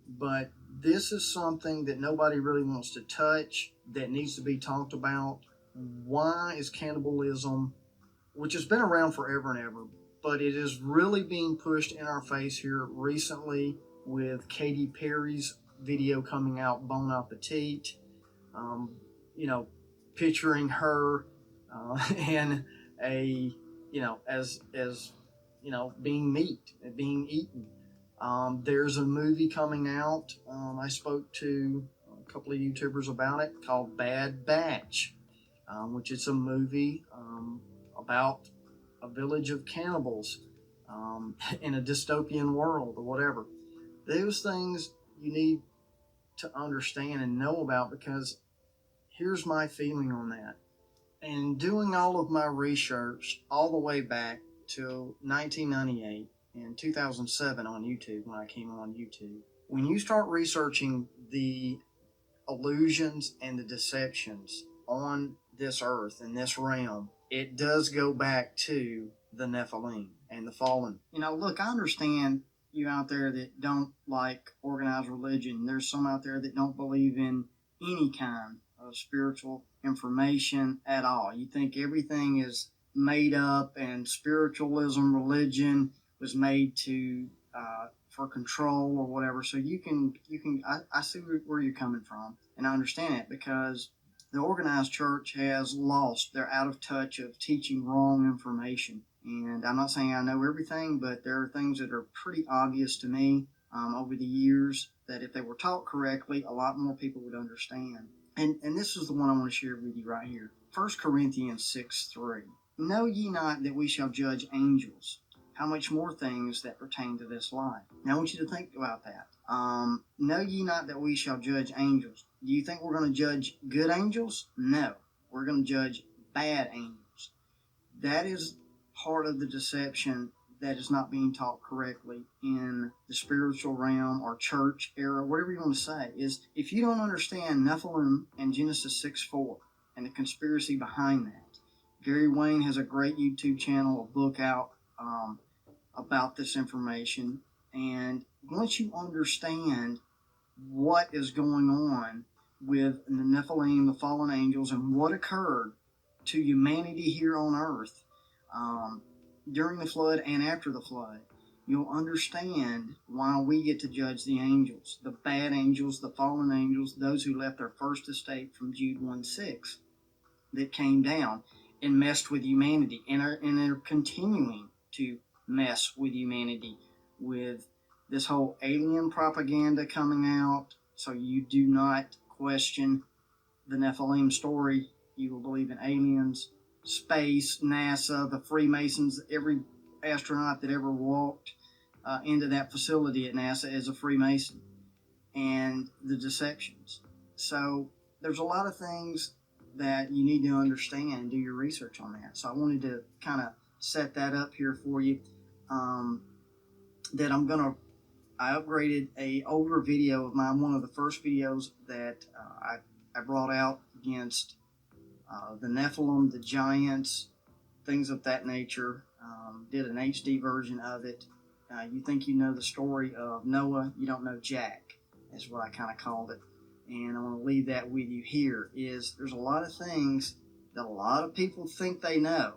but this is something that nobody really wants to touch, that needs to be talked about. Why is cannibalism, which has been around forever and ever, but it is really being pushed in our face here recently with Katy Perry's video coming out, Bone Out the Teat, um, you know, picturing her in a, as being meat, being eaten. There's a movie coming out. I spoke to a couple of YouTubers about it called Bad Batch, which is a movie about a village of cannibals in a dystopian world or whatever. Those things you need to understand and know about, because here's my feeling on that. And doing all of my research all the way back to 1998 and 2007 on YouTube, when I came on YouTube, when you start researching the illusions and the deceptions on this earth and this realm, it does go back to the Nephilim and the fallen. Look, I understand you out there that don't like organized religion. There's some out there that don't believe in any kind of spiritual information at all. You think everything is made up, and spiritualism, religion was made to for control or whatever. So I see where you're coming from, and I understand it, because the organized church has lost. They're out of touch of teaching wrong information. And I'm not saying I know everything, but there are things that are pretty obvious to me over the years that if they were taught correctly, a lot more people would understand. And this is the one I want to share with you right here. 1 Corinthians 6:3. Know ye not that we shall judge angels? How much more things that pertain to this life? Now I want you to think about that. Know ye not that we shall judge angels? Do you think we're going to judge good angels? No. We're going to judge bad angels. That is part of the deception that is not being taught correctly in the spiritual realm or church era, whatever you want to say, is if you don't understand Nephilim and Genesis 6:4 and the conspiracy behind that. Gary Wayne has a great YouTube channel, a book out about this information. And once you understand what is going on with the Nephilim, the fallen angels, and what occurred to humanity here on earth during the flood and after the flood, you'll understand why we get to judge the angels, the bad angels, the fallen angels, those who left their first estate from Jude 1:6 that came down and messed with humanity, and are continuing to mess with humanity with this whole alien propaganda coming out. So you do not question the Nephilim story. You will believe in aliens, space, NASA, the Freemasons. Every astronaut that ever walked into that facility at NASA is a Freemason, and the deceptions. So there's a lot of things that you need to understand and do your research on that. So I wanted to kind of set that up here for you. That I upgraded a older video of mine, one of the first videos that I brought out against the Nephilim, the giants, things of that nature. Did an HD version of it. You think you know the story of Noah, you don't know Jack, is what I kind of called it. And I want to leave that with you here, is there's a lot of things that a lot of people think they know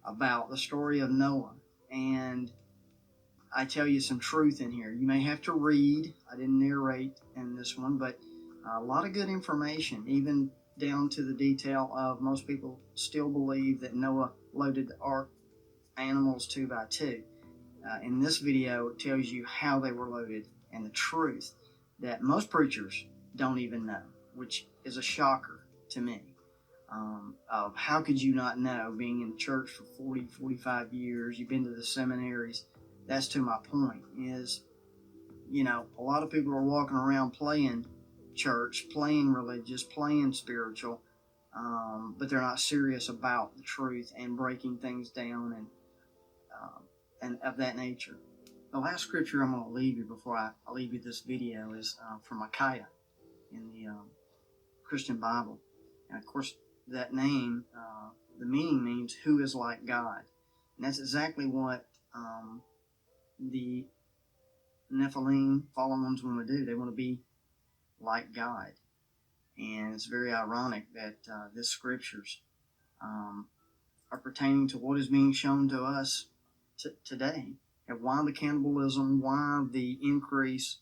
about the story of Noah. And I tell you some truth in here. You may have to read. I didn't narrate in this one, but a lot of good information, even down to the detail of most people still believe that Noah loaded the ark animals 2x2. In this video, it tells you how they were loaded and the truth that most preachers don't even know, which is a shocker to me. Of how could you not know, being in church for 40, 45 years, you've been to the seminaries. That's to my point, is, a lot of people are walking around playing church, playing religious, playing spiritual, but they're not serious about the truth and breaking things down and of that nature. The last scripture I'm going to leave you before I leave you this video is from Micaiah in the Christian Bible. And of course, that name, the meaning means who is like God. And that's exactly what the Nephilim, fallen ones, want to do. They want to be like God. And it's very ironic that this scriptures um, are pertaining to what is being shown to us today. And why the cannibalism, why the increase.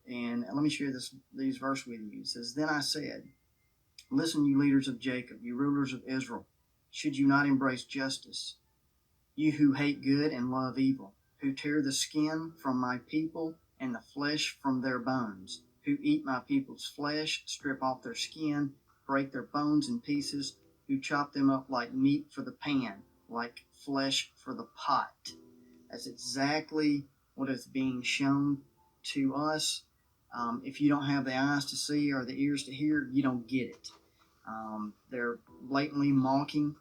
And let me share these verses with you. It says, "Then I said, listen, you leaders of Jacob, you rulers of Israel, should you not embrace justice? You who hate good and love evil, who tear the skin from my people and the flesh from their bones, who eat my people's flesh, strip off their skin, break their bones in pieces, who chop them up like meat for the pan, like flesh for the pot." That's exactly what is being shown to us. If you don't have the eyes to see or the ears to hear, you don't get it. They're blatantly mocking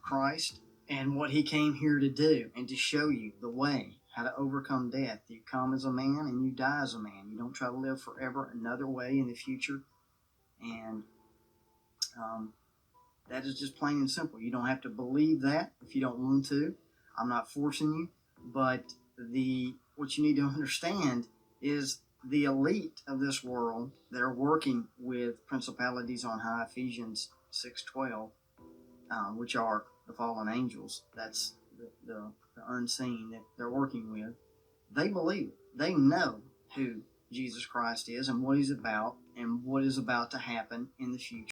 Christ and what he came here to do, and to show you the way how to overcome death. You come as a man and you die as a man. You don't try to live forever another way in the future. And that is just plain and simple. You don't have to believe that if you don't want to. I'm not forcing you, but what you need to understand is the elite of this world that are working with principalities on high, Ephesians 6:12, which are the fallen angels. That's the unseen that they're working with. They believe it. They know who Jesus Christ is and what he's about and what is about to happen in the future.